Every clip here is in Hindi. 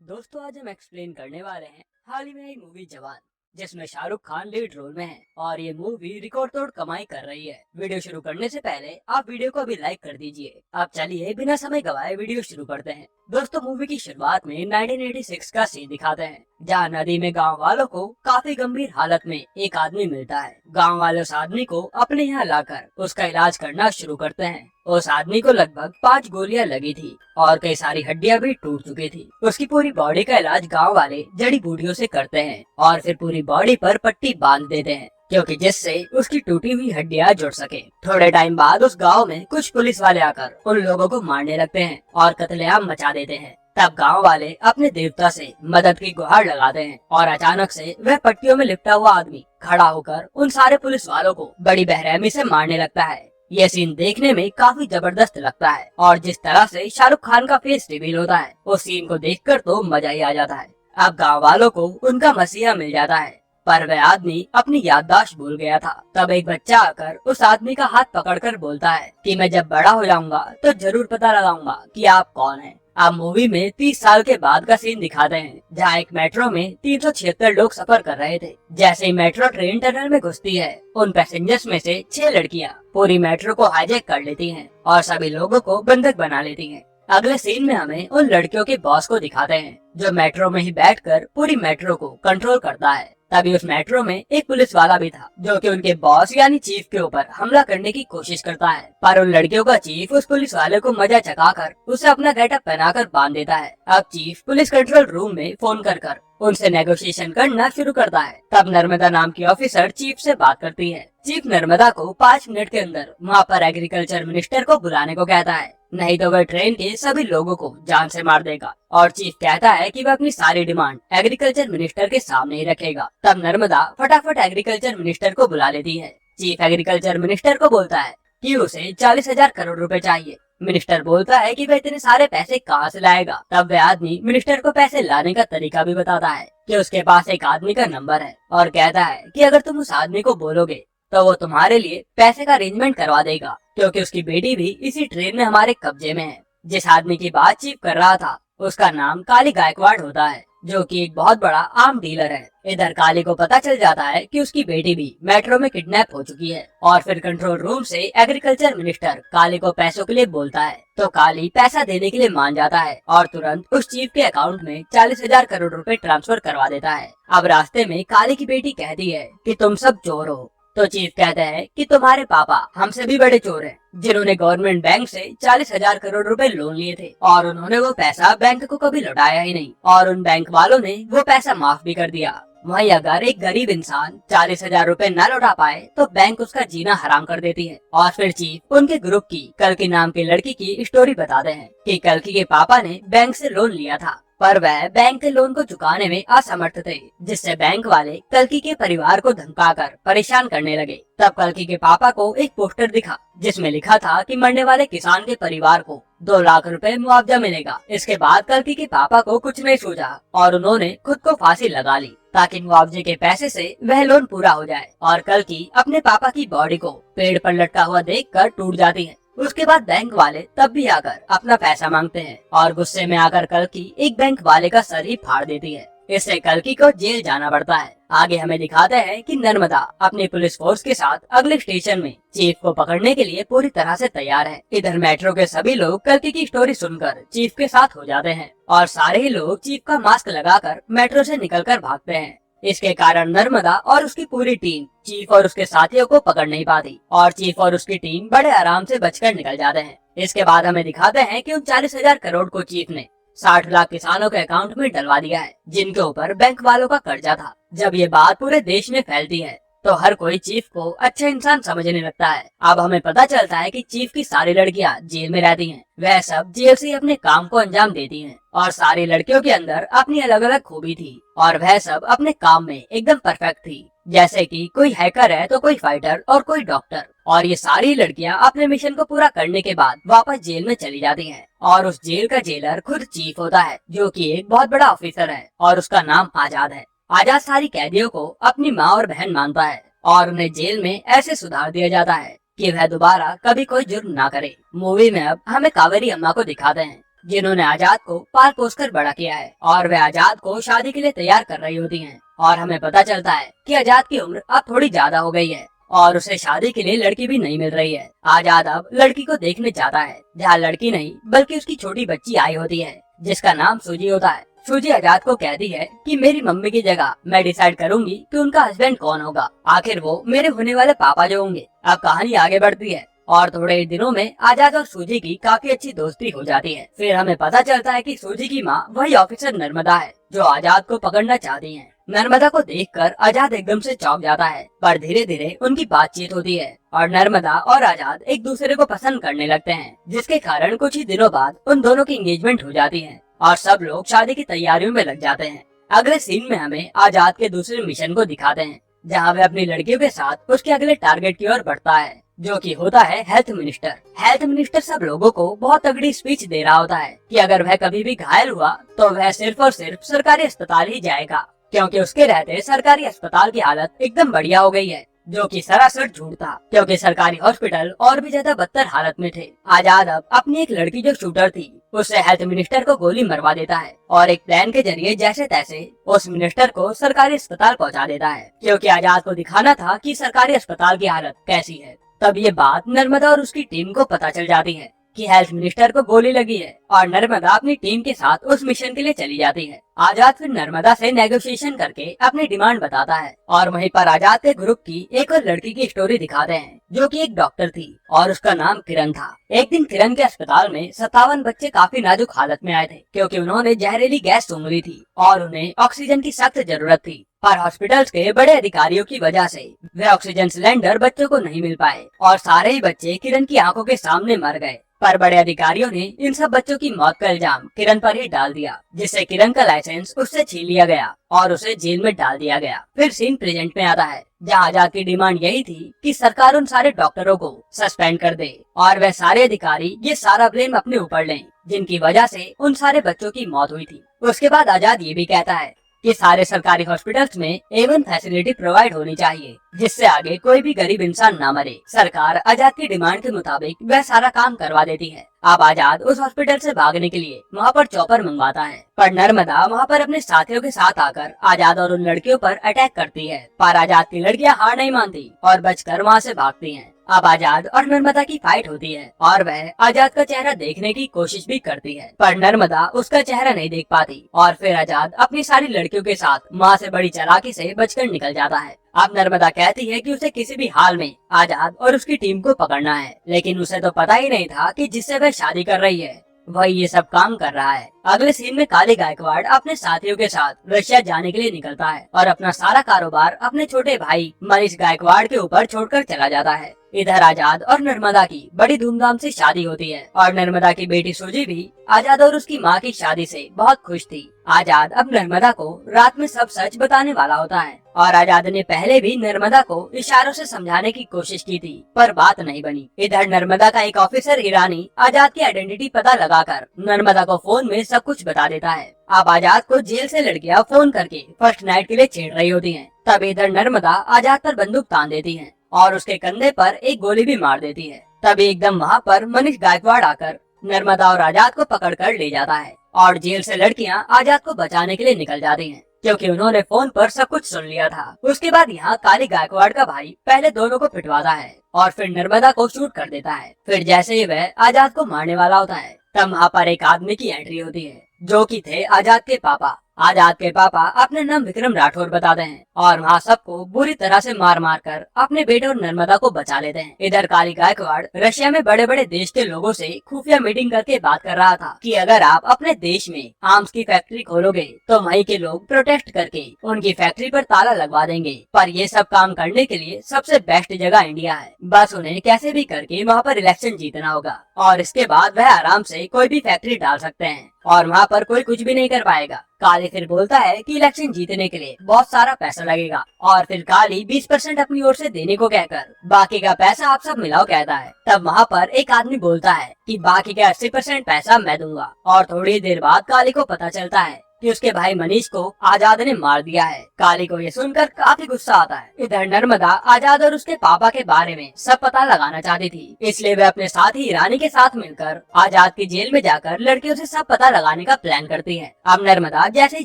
दोस्तों आज हम एक्सप्लेन करने वाले हैं हाल ही में आई मूवी जवान, जिसमें शाहरुख खान लीड रोल में है और ये मूवी रिकॉर्ड तोड़ कमाई कर रही है। वीडियो शुरू करने से पहले आप वीडियो को अभी लाइक कर दीजिए। अब चलिए बिना समय गवाए वीडियो शुरू करते हैं। दोस्तों मूवी की शुरुआत में 1986 का सीन दिखाते हैं, जहाँ नदी में गांव वालों को काफी गंभीर हालत में एक आदमी मिलता है। गांव वाले उस आदमी को अपने यहाँ लाकर उसका इलाज करना शुरू करते हैं। उस आदमी को लगभग 5 गोलियां लगी थी और कई सारी हड्डियां भी टूट चुकी थी। उसकी पूरी बॉडी का इलाज गांव वाले जड़ी बूटियों से करते हैं और फिर पूरी बॉडी पर पट्टी बांध देते हैं, क्योंकि जिससे उसकी टूटी हुई हड्डियां जुड़ सके। थोड़े टाइम बाद उस गांव में कुछ पुलिस वाले आकर उन लोगों को मारने लगते हैं और कत्लेआम मचा देते हैं। तब गांव वाले अपने देवता से मदद की गुहार लगाते हैं और अचानक से वह पट्टियों में लिपटा हुआ आदमी खड़ा होकर उन सारे पुलिस वालों को बड़ी बेरहमी से मारने लगता है। यह सीन देखने में काफी जबरदस्त लगता है और जिस तरह से शाहरुख खान का फेस रिवील होता है, उस सीन को देखकर तो मजा ही आ जाता है। अब गांव वालों को उनका मसीहा मिल जाता है, पर वह आदमी अपनी याददाश्त भूल गया था। तब एक बच्चा आकर उस आदमी का हाथ पकड़कर बोलता है कि मैं जब बड़ा हो जाऊंगा तो जरूर पता लगाऊंगा कि आप कौन हैं। अब मूवी में 30 साल के बाद का सीन दिखाते हैं, जहाँ एक मेट्रो में 376 लोग सफर कर रहे थे। जैसे ही मेट्रो ट्रेन टनल में घुसती है, उन पैसेंजर्स में से 6 लड़कियां पूरी मेट्रो को हाईजैक कर लेती हैं और सभी लोगों को बंधक बना लेती हैं। अगले सीन में हमें उन लड़कियों के बॉस को दिखाते हैं, जो मेट्रो में ही बैठकर पूरी मेट्रो को कंट्रोल करता है। तभी उस मेट्रो में एक पुलिस वाला भी था, जो कि उनके बॉस यानी चीफ के ऊपर हमला करने की कोशिश करता है। पर उन लड़कियों का चीफ उस पुलिस वाले को मजा चखाकर उसे अपना गेटअप पहनाकर बांध देता है। अब चीफ पुलिस कंट्रोल रूम में फोन कर उनसे नेगोशिएशन करना शुरू करता है। तब नर्मदा नाम की ऑफिसर चीफ से बात करती है। चीफ नर्मदा को 5 मिनट के अंदर वहाँ पर एग्रीकल्चर मिनिस्टर को बुलाने को कहता है, नहीं तो वह ट्रेन के सभी लोगों को जान से मार देगा। और चीफ कहता है कि वह अपनी सारी डिमांड एग्रीकल्चर मिनिस्टर के सामने ही रखेगा। तब नर्मदा फटाफट एग्रीकल्चर मिनिस्टर को बुला लेती है। चीफ एग्रीकल्चर मिनिस्टर को बोलता है कि उसे 40,000 करोड़ रुपए चाहिए। मिनिस्टर बोलता है कि वह इतने सारे पैसे कहाँ से लाएगा। तब वह आदमी मिनिस्टर को पैसे लाने का तरीका भी बताता है कि उसके पास एक आदमी का नंबर है और कहता है कि अगर तुम उस आदमी को बोलोगे तो वो तुम्हारे लिए पैसे का अरेंजमेंट करवा देगा, क्योंकि उसकी बेटी भी इसी ट्रेन में हमारे कब्जे में है। जिस आदमी की बात चीफ कर रहा था, उसका नाम काली गायकवाड़ होता है, जो कि एक बहुत बड़ा आर्म डीलर है। इधर काली को पता चल जाता है कि उसकी बेटी भी मेट्रो में किडनैप हो चुकी है और फिर कंट्रोल रूम से एग्रीकल्चर मिनिस्टर काली को पैसों के लिए बोलता है, तो काली पैसा देने के लिए मान जाता है और तुरंत उस चीफ के अकाउंट में 40,000 करोड़ रुपए ट्रांसफर करवा देता है। अब रास्ते में काली की बेटी कहती है कि तुम सब चोर हो, तो चीफ कहते हैं कि तुम्हारे पापा हमसे भी बड़े चोर हैं, जिन्होंने गवर्नमेंट बैंक से 40,000 करोड़ रुपए लोन लिए थे और उन्होंने वो पैसा बैंक को कभी लौटाया ही नहीं और उन बैंक वालों ने वो पैसा माफ भी कर दिया। वहीं अगर एक गरीब इंसान 40,000 रुपए न लौटा पाए तो बैंक उसका जीना हराम कर देती है। और फिर चीफ उनके ग्रुप की कल्कि नाम की लड़की की स्टोरी बताते हैं कि कल्कि के पापा ने बैंक से लोन लिया था, पर वह बैंक के लोन को चुकाने में असमर्थ थे, जिससे बैंक वाले कल्कि के परिवार को धमकाकर परेशान करने लगे। तब कल्कि के पापा को एक पोस्टर दिखा, जिसमें लिखा था कि मरने वाले किसान के परिवार को 2 लाख रुपए मुआवजा मिलेगा। इसके बाद कल्कि के पापा को कुछ नहीं सूझा और उन्होंने खुद को फांसी लगा ली, ताकि मुआवजे के पैसे से वह लोन पूरा हो जाए। और कल्कि अपने पापा की बॉडी को पेड़ पर लटका हुआ देखकर टूट जाती है। उसके बाद बैंक वाले तब भी आकर अपना पैसा मांगते हैं और गुस्से में आकर कल्कि एक बैंक वाले का सर ही फाड़ देती है। इससे कल्कि को जेल जाना पड़ता है। आगे हमें दिखाते हैं कि नर्मदा अपनी पुलिस फोर्स के साथ अगले स्टेशन में चीफ को पकड़ने के लिए पूरी तरह से तैयार है। इधर मेट्रो के सभी लोग कल्कि की स्टोरी सुनकर चीफ के साथ हो जाते हैं और सारे ही लोग चीफ का मास्क लगाकर मेट्रो से निकलकर भागते हैं। इसके कारण नर्मदा और उसकी पूरी टीम चीफ और उसके साथियों को पकड़ नहीं पाती और चीफ और उसकी टीम बड़े आराम से बचकर निकल जाते हैं। इसके बाद हमें दिखाते हैं कि उन 40,000 करोड़ को चीफ ने 60 लाख किसानों के अकाउंट में डलवा दिया है, जिनके ऊपर बैंक वालों का कर्जा था। जब ये बात पूरे देश में फैलती है तो हर कोई चीफ को अच्छा इंसान समझने लगता है। अब हमें पता चलता है कि चीफ की सारी लड़कियां जेल में रहती हैं। वह सब जेल से अपने काम को अंजाम देती हैं और सारी लड़कियों के अंदर अपनी अलग अलग खूबी थी और वह सब अपने काम में एकदम परफेक्ट थी। जैसे कि कोई हैकर है तो कोई फाइटर और कोई डॉक्टर। और ये सारी लड़कियां अपने मिशन को पूरा करने के बाद वापस जेल में चली जाती हैं और उस जेल का जेलर खुद चीफ होता है, जो कि एक बहुत बड़ा ऑफिसर है और उसका नाम आजाद है। आजाद सारी कैदियों को अपनी माँ और बहन मानता है और उन्हें जेल में ऐसे सुधार दिया जाता है कि वह दोबारा कभी कोई जुर्म ना करे। मूवी में अब हमें कावेरी अम्मा को दिखाते हैं, जिन्होंने आजाद को पाल पोस कर बड़ा किया है, और वे आजाद को शादी के लिए तैयार कर रही होती हैं। और हमें पता चलता है कि आजाद की उम्र अब थोड़ी ज्यादा हो गई है और उसे शादी के लिए लड़की भी नहीं मिल रही है। आजाद अब लड़की को देखने जाता है, जहाँ लड़की नहीं बल्कि उसकी छोटी बच्ची आई होती है, जिसका नाम सूजी होता है। सूजी आजाद को कहती है कि मेरी मम्मी की जगह मैं डिसाइड करूंगी कि उनका हस्बैंड कौन होगा, आखिर वो मेरे होने वाले पापा जो होंगे। अब कहानी आगे बढ़ती है और थोड़े ही दिनों में आजाद और सूजी की काफी अच्छी दोस्ती हो जाती है। फिर हमें पता चलता है कि सूजी की माँ वही ऑफिसर नर्मदा है जो आजाद को पकड़ना चाहती है। नर्मदा को देखकर आजाद एकदम से चौंक जाता है, पर धीरे धीरे उनकी बातचीत होती है और नर्मदा और आजाद एक दूसरे को पसंद करने लगते हैं, जिसके कारण कुछ ही दिनों बाद उन दोनों की एंगेजमेंट हो जाती है और सब लोग शादी की तैयारियों में लग जाते हैं। अगले सीन में हमें आजाद के दूसरे मिशन को दिखाते हैं, जहाँ वे अपनी लड़कियों के साथ उसके अगले टारगेट की ओर बढ़ता है, जो कि होता है हेल्थ मिनिस्टर। हेल्थ मिनिस्टर सब लोगों को बहुत तगड़ी स्पीच दे रहा होता है कि अगर वह कभी भी घायल हुआ तो वह सिर्फ और सिर्फ सरकारी अस्पताल ही जाएगा, क्योंकि उसके रहते सरकारी अस्पताल की हालत एकदम बढ़िया हो गई है, जो कि सरासर झूठ था, क्योंकि सरकारी हॉस्पिटल और भी ज्यादा बदतर हालत में थे। आजाद अब अपनी एक लड़की जो शूटर थी उससे हेल्थ मिनिस्टर को गोली मरवा देता है और एक प्लान के जरिए जैसे तैसे उस मिनिस्टर को सरकारी अस्पताल पहुंचा देता है, क्योंकि आजाद को दिखाना था कि सरकारी अस्पताल की हालत कैसी है। तब ये बात नर्मदा और उसकी टीम को पता चल जाती है कि हेल्थ मिनिस्टर को गोली लगी है और नर्मदा अपनी टीम के साथ उस मिशन के लिए चली जाती है। आजाद फिर नर्मदा से नेगोशिएशन करके अपनी डिमांड बताता है और वहीं पर आजाद के ग्रुप की एक और लड़की की स्टोरी दिखाते हैं, जो कि एक डॉक्टर थी और उसका नाम किरण था। एक दिन किरण के अस्पताल में 57 बच्चे काफी नाजुक हालत में आए थे, क्योंकि उन्होंने जहरीली गैस सूंघ ली थी और उन्हें ऑक्सीजन की सख्त जरूरत थी, पर हॉस्पिटल्स के बड़े अधिकारियों की वजह से वे ऑक्सीजन सिलेंडर बच्चों को नहीं मिल पाए और सारे ही बच्चे किरण की आंखों के सामने मर गए। पर बड़े अधिकारियों ने इन सब बच्चों की मौत का इल्जाम किरण पर ही डाल दिया, जिससे किरण का लाइसेंस उससे छीन लिया गया और उसे जेल में डाल दिया गया। फिर सीन प्रेजेंट में आता है, जहाँ आजाद की डिमांड यही थी कि सरकार उन सारे डॉक्टरों को सस्पेंड कर दे और वह सारे अधिकारी ये सारा ब्लेम अपने ऊपर लें, जिनकी वजह से उन सारे बच्चों की मौत हुई थी। उसके बाद आजाद ये भी कहता है कि सारे सरकारी हॉस्पिटल्स में A1 फैसिलिटी प्रोवाइड होनी चाहिए, जिससे आगे कोई भी गरीब इंसान ना मरे। सरकार आजाद की डिमांड के मुताबिक वह सारा काम करवा देती है। अब आजाद उस हॉस्पिटल से भागने के लिए वहाँ पर चॉपर मंगवाता है, पर नर्मदा वहाँ पर अपने साथियों के साथ आकर आजाद और उन लड़कियों पर अटैक करती है, पर आजाद की लड़कियाँ हार नहीं मानती और बचकर वहाँ से भागती हैं। अब आजाद और नर्मदा की फाइट होती है और वह आजाद का चेहरा देखने की कोशिश भी करती है, पर नर्मदा उसका चेहरा नहीं देख पाती और फिर आजाद अपनी सारी लड़कियों के साथ वहाँ से बड़ी चालाकी से बचकर निकल जाता है। अब नर्मदा कहती है कि उसे किसी भी हाल में आजाद और उसकी टीम को पकड़ना है, लेकिन उसे तो पता ही नहीं था कि जिससे वह शादी कर रही है वही ये सब काम कर रहा है। अगले सीन में काली गायकवाड़ अपने साथियों के साथ रशिया जाने के लिए निकलता है और अपना सारा कारोबार अपने छोटे भाई मनीष गायकवाड़ के ऊपर छोड़कर चला जाता है। इधर आजाद और नर्मदा की बड़ी धूमधाम से शादी होती है और नर्मदा की बेटी सूजी भी आजाद और उसकी माँ की शादी से बहुत खुश थी। आजाद अब नर्मदा को रात में सब सच बताने वाला होता है और आजाद ने पहले भी नर्मदा को इशारों से समझाने की कोशिश की थी, पर बात नहीं बनी। इधर नर्मदा का एक ऑफिसर ईरानी आजाद की आइडेंटिटी पता लगाकर नर्मदा को फोन में सब कुछ बता देता है। अब आजाद को जेल से लड़कियां फोन करके फर्स्ट नाइट के लिए छेड़ रही होती हैं। तब इधर नर्मदा आजाद पर बंदूक तान देती है और उसके कंधे पर एक गोली भी मार देती है। तभी एकदम वहाँ पर मनीष गायकवाड़ आकर नर्मदा और आजाद को पकड़कर ले जाता है और जेल से लड़कियां आजाद को बचाने के लिए निकल जाती हैं, क्योंकि उन्होंने फोन पर सब कुछ सुन लिया था। उसके बाद यहाँ काली गायकवाड़ का भाई पहले दोनों को पिटवाता है और फिर नर्मदा को शूट कर देता है। फिर जैसे ही वह आजाद को मारने वाला होता है, तब वहाँ पर एक आदमी की एंट्री होती है, जो कि थे आजाद के पापा। आजाद के पापा अपने नाम विक्रम राठौर बताते हैं और वहाँ सबको बुरी तरह से मार मार कर अपने बेटे और नर्मदा को बचा लेते हैं। इधर काली गायकवाड़ रशिया में बड़े बड़े देश के लोगों से खुफिया मीटिंग करके बात कर रहा था कि अगर आप अपने देश में आर्म्स की फैक्ट्री खोलोगे तो वहीं के लोग प्रोटेस्ट करके उनकी फैक्ट्री पर ताला लगवा देंगे। पर ये सब काम करने के लिए सबसे बेस्ट जगह इंडिया है, बस उन्हें कैसे भी करके वहाँ पर इलेक्शन जीतना होगा और इसके बाद वह आराम से कोई भी फैक्ट्री डाल सकते हैं और वहाँ पर कोई कुछ भी नहीं कर पाएगा। काली फिर बोलता है कि इलेक्शन जीतने के लिए बहुत सारा पैसा लगेगा और फिर काली 20% अपनी ओर से देने को कहकर बाकी का पैसा आप सब मिलाओ कहता है। तब वहाँ पर एक आदमी बोलता है कि बाकी का 80% पैसा मैं दूंगा और थोड़ी देर बाद काली को पता चलता है कि उसके भाई मनीष को आजाद ने मार दिया है। काली को ये सुनकर काफी गुस्सा आता है। इधर नर्मदा आजाद और उसके पापा के बारे में सब पता लगाना चाहती थी, इसलिए वे अपने साथी रानी के साथ मिलकर आजाद की जेल में जाकर लड़कियों से सब पता लगाने का प्लान करती है। अब नर्मदा जैसे ही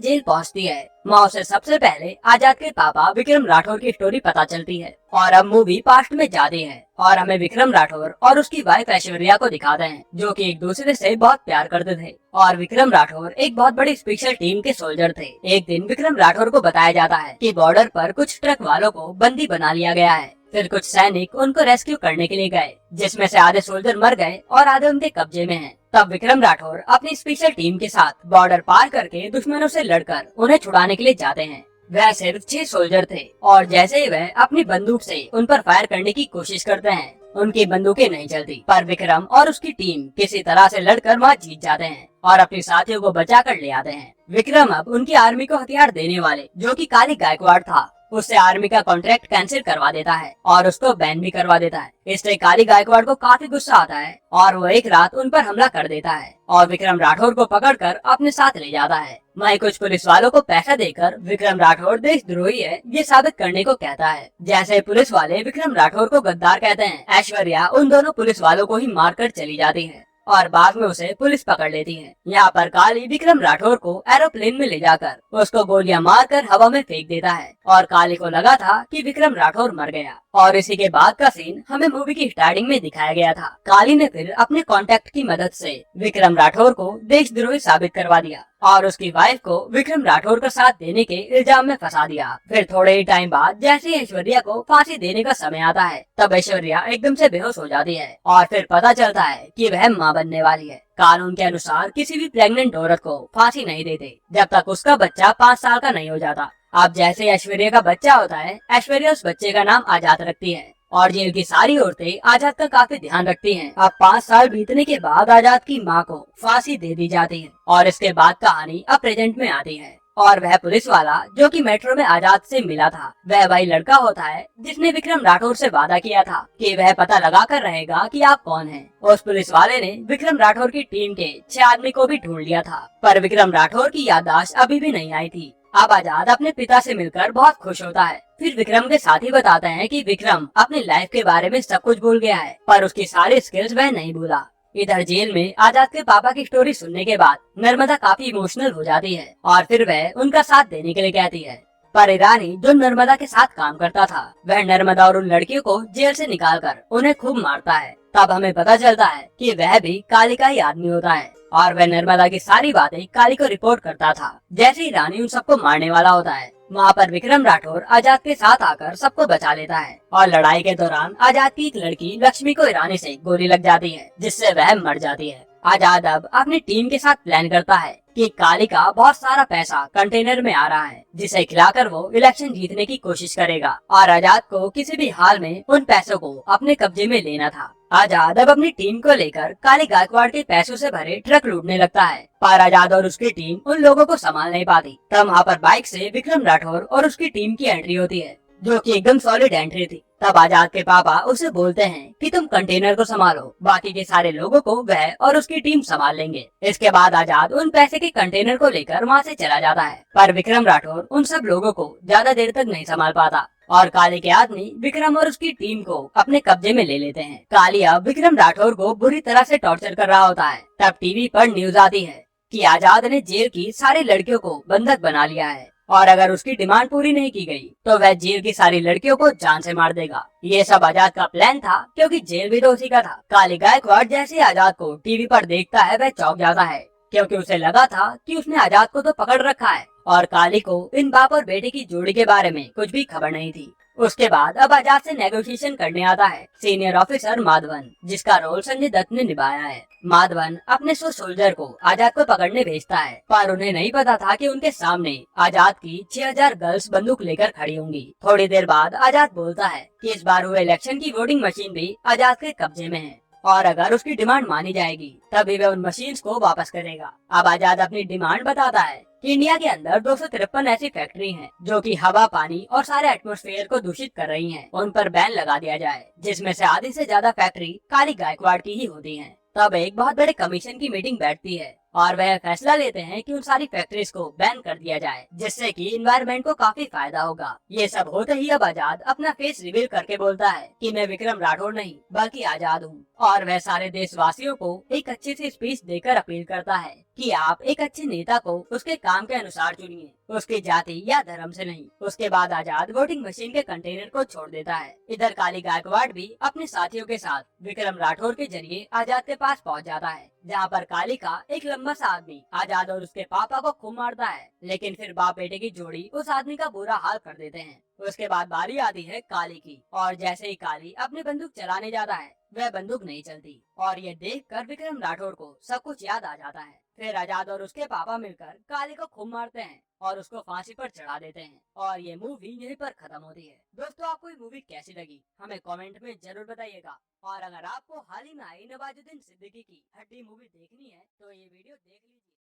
जेल पहुंचती है, वहाँ उसे सबसे पहले आजाद के पापा विक्रम राठौर की स्टोरी पता चलती है। और अब मूवी पास्ट में जाती है और हमें विक्रम राठौर और उसकी वाइफ ऐश्वर्या को दिखाते हैं, जो कि एक दूसरे से बहुत प्यार करते थे। और विक्रम राठौर एक बहुत बड़ी स्पेशल टीम के सोल्जर थे। एक दिन विक्रम राठौर को बताया जाता है कि बॉर्डर पर कुछ ट्रक वालों को बंदी बना लिया गया है। फिर कुछ सैनिक उनको रेस्क्यू करने के लिए गए, जिसमें से आधे सोल्जर मर गए और आधे उनके कब्जे में हैं। तब विक्रम राठौर अपनी स्पेशल टीम के साथ बॉर्डर पार करके दुश्मनों से लड़कर उन्हें छुड़ाने के लिए जाते हैं। वह सिर्फ 6 सोल्जर थे और जैसे ही वह अपनी बंदूक से उन पर फायर करने की कोशिश करते हैं, उनकी बंदूकें नहीं चलती। पर विक्रम और उसकी टीम किसी तरह से लड़कर वहाँ जीत जाते हैं और अपने साथियों को बचा कर ले आते हैं। विक्रम अब उनकी आर्मी को हथियार देने वाले, जो कि काली गायकवाड़ था, उससे आर्मी का कॉन्ट्रैक्ट कैंसिल करवा देता है और उसको बैन भी करवा देता है। इससे काली गायकवाड़ को काफी गुस्सा आता है और वो एक रात उन पर हमला कर देता है और विक्रम राठौर को पकड़कर अपने साथ ले जाता है। वहीं कुछ पुलिस वालों को पैसा देकर विक्रम राठौर देशद्रोही है ये साबित करने को कहता है। जैसे पुलिस वाले विक्रम राठौर को गद्दार कहते हैं, ऐश्वर्या उन दोनों पुलिस वालों को ही मारकर चली जाती है और बाद में उसे पुलिस पकड़ लेती है। यहाँ पर काली विक्रम राठौर को एरोप्लेन में ले जाकर उसको गोलियां मारकर हवा में फेंक देता है और काली को लगा था कि विक्रम राठौर मर गया। और इसी के बाद का सीन हमें मूवी की स्टार्टिंग में दिखाया गया था। काली ने फिर अपने कॉन्टेक्ट की मदद से विक्रम राठौर को देशद्रोही साबित करवा दिया और उसकी वाइफ को विक्रम राठौर का साथ देने के इल्जाम में फंसा दिया। फिर थोड़े ही टाइम बाद जैसे ही ऐश्वर्या को फांसी देने का समय आता है, तब ऐश्वर्या एकदम से बेहोश हो जाती है और फिर पता चलता है कि वह मां बनने वाली है। कानून के अनुसार किसी भी प्रेग्नेंट औरत को फांसी नहीं देते जब तक उसका बच्चा 5 साल का नहीं हो जाता। अब जैसे ऐश्वर्या का बच्चा होता है, ऐश्वर्या उस बच्चे का नाम आजाद रखती है और जेल की सारी औरतें आजाद का काफी ध्यान रखती हैं। अब 5 साल बीतने के बाद आजाद की मां को फांसी दे दी जाती है और इसके बाद कहानी अब प्रेजेंट में आती है और वह पुलिस वाला जो कि मेट्रो में आजाद से मिला था, वह वही लड़का होता है जिसने विक्रम राठौर से वादा किया था कि वह पता लगा कर रहेगा कि आप कौन हैं। उस पुलिस वाले ने विक्रम राठौर की टीम के 6 आदमी को भी ढूंढ लिया था, पर विक्रम राठौर की याददाश्त अभी भी नहीं आई थी। अब आजाद अपने पिता से मिलकर बहुत खुश होता है। फिर विक्रम के साथी बताते हैं कि विक्रम अपनी लाइफ के बारे में सब कुछ भूल गया है, पर उसकी सारी स्किल्स वह नहीं भूला। इधर जेल में आजाद के पापा की स्टोरी सुनने के बाद नर्मदा काफी इमोशनल हो जाती है और फिर वह उनका साथ देने के लिए कहती है। पर ईरानी जो नर्मदा के साथ काम करता था, वह नर्मदा और उन लड़कियों को जेल से निकालकर उन्हें खूब मारता है। तब हमें पता चलता है कि वह भी काली का ही आदमी होता है और वह नर्मदा की सारी बातें काली को रिपोर्ट करता था। जैसे ही रानी उन सबको मारने वाला होता है, वहाँ पर विक्रम राठौर आजाद के साथ आकर सबको बचा लेता है और लड़ाई के दौरान आजाद की एक लड़की लक्ष्मी को ईरानी से गोली लग जाती है, जिससे वह मर जाती है। आजाद अब अपनी टीम के साथ प्लान करता है कि काली का बहुत सारा पैसा कंटेनर में आ रहा है, जिसे खिलाकर वो इलेक्शन जीतने की कोशिश करेगा और आजाद को किसी भी हाल में उन पैसों को अपने कब्जे में लेना था। आजाद अब अपनी टीम को लेकर काली गायकवाड़ के पैसों से भरे ट्रक लूटने लगता है, पर आजाद और उसकी टीम उन लोगों को संभाल नहीं पाती। तब वहाँ पर बाइक से विक्रम राठौर और उसकी टीम की एंट्री होती है, जो कि एकदम सॉलिड एंट्री थी। तब आजाद के पापा उसे बोलते हैं कि तुम कंटेनर को संभालो, बाकी के सारे लोगों को वह और उसकी टीम संभाल लेंगे। इसके बाद आजाद उन पैसे के कंटेनर को लेकर वहाँ से चला जाता है, पर विक्रम राठौर उन सब लोगों को ज्यादा देर तक नहीं संभाल पाता और काली के आदमी विक्रम और उसकी टीम को अपने कब्जे में ले लेते हैं। काली अब विक्रम राठौर को बुरी तरह से टॉर्चर कर रहा होता है। तब टीवी पर न्यूज आती है कि आजाद ने जेल की सारी लड़कियों को बंधक बना लिया है और अगर उसकी डिमांड पूरी नहीं की गई तो वह जेल की सारी लड़कियों को जान से मार देगा। ये सब आजाद का प्लान था, क्योंकि जेल भी तो उसी का था। काली गायकवाड़ जैसे आजाद को टीवी पर देखता है, वह चौंक जाता है, क्योंकि उसे लगा था कि उसने आजाद को तो पकड़ रखा है और काली को इन बाप और बेटे की जोड़ी के बारे में कुछ भी खबर नहीं थी। उसके बाद अब आजाद से नेगोशिएशन करने आता है सीनियर ऑफिसर माधवन, जिसका रोल संजय दत्त ने निभाया है। माधवन अपने 100 सोल्जर को आजाद को पकड़ने भेजता है, पर उन्हें नहीं पता था कि उनके सामने आजाद की 6000 गर्ल्स बंदूक लेकर खड़ी होंगी। थोड़ी देर बाद आजाद बोलता है कि इस बार हुए इलेक्शन की वोटिंग मशीन भी आजाद के कब्जे में है और अगर उसकी डिमांड मानी जाएगी तभी वह उन मशीन्स को वापस करेगा। अब आजाद अपनी डिमांड बताता है कि इंडिया के अंदर 253 ऐसी फैक्ट्री हैं जो कि हवा, पानी और सारे एटमॉस्फेयर को दूषित कर रही हैं। उन पर बैन लगा दिया जाए, जिसमें से आधी से ज्यादा फैक्ट्री काली गायकवाड़ की ही होती हैं। तब एक बहुत बड़े कमीशन की मीटिंग बैठती है और वह फैसला लेते हैं कि उन सारी फैक्ट्रीज को बैन कर दिया जाए, जिससे कि इन्वायरमेंट को काफी फायदा होगा। ये सब होते ही अब आजाद अपना फेस रिवील करके बोलता है कि मैं विक्रम राठौर नहीं बल्कि आजाद हूँ। और वह सारे देशवासियों को एक अच्छी सी स्पीच देकर अपील करता है कि आप एक अच्छे नेता को उसके काम के अनुसार चुनिए, उसकी जाति या धर्म से नहीं। उसके बाद आजाद वोटिंग मशीन के कंटेनर को छोड़ देता है। इधर काली गायकवाड़ भी अपने साथियों के साथ विक्रम राठौर के जरिए आजाद के पास पहुंच जाता है, जहां पर काली का एक लंबा सा आदमी आजाद और उसके पापा को खूब मारता है। लेकिन फिर बाप बेटे की जोड़ी उस आदमी का बुरा हाल कर देते हैं। उसके बाद बारी आती है काली की, और जैसे ही काली अपनी बंदूक चलाने जाता है वह बंदूक नहीं चलती। और ये देखकर विक्रम राठौर को सब कुछ याद आ जाता है। फिर आजाद और उसके पापा मिलकर काली को खूब मारते हैं और उसको फांसी पर चढ़ा देते हैं, और ये मूवी यहीं पर खत्म होती है। दोस्तों, आपको ये मूवी कैसी लगी हमें कमेंट में जरूर बताइएगा। और अगर आपको हाल ही में आई नवाजुद्दीन सिद्दीकी की हड्डी मूवी देखनी है तो ये वीडियो देख लीजिए।